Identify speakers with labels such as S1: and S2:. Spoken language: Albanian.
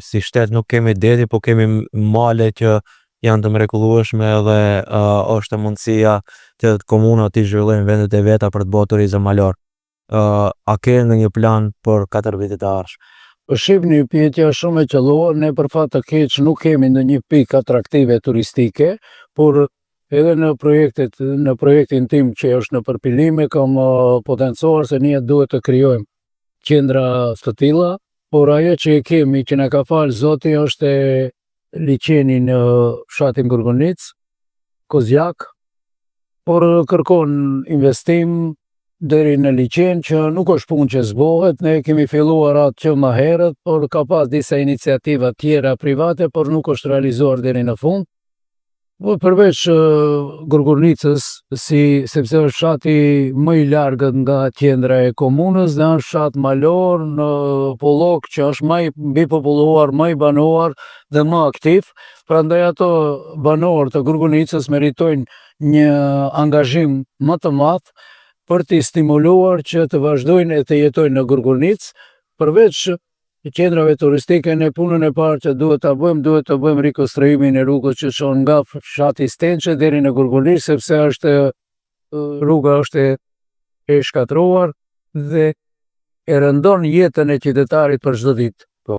S1: Si shtet nuk kemi deti, po kemi male që janë të mrekullueshme dhe është mundësia që komunat të zhvillojnë vendet e veta për të bërë turizëm malor. A ke ndonjë plan për 4 vitet e ardhshme?
S2: Shqip një pyetje shumë e qelluar, ne për fat të keq nuk kemi ndonjë pikë atraktive turistike, por edhe në projektin tim që është në përpilime kam potencuar se ne duhet të krijojmë qendra të tilla, por ajo që kemi që na ka falë Zoti është liçeni në fshatin Gurgunic, Kozjak, por kërkon investim deri në liçen që nuk është punë që zbohet. Ne kemi filluar atë që më herët, por ka pas disa iniciativa tjera private, por nuk është realizuar deri në fund. Përveç Gurgunicës, sepse është fshati më i largët nga qendra e komunës dhe është fshat malor në Pullok që është më i mbipopulluar, më i banuar dhe më aktiv. Prandaj ato banorë të Gurgunicës meritojnë një angazhim më të madh për t'i stimuluar që të vazhdojnë e të jetojnë në Gurgunicë. Përveç qendrave turistike, ne punën e parë që duhet të bëjmë rikonstruimin e rrugës që çon nga fshati Stençe deri në Gurgunicë, sepse rruga është e shkatruar dhe e rëndon jetën e qytetarit për çdo ditë.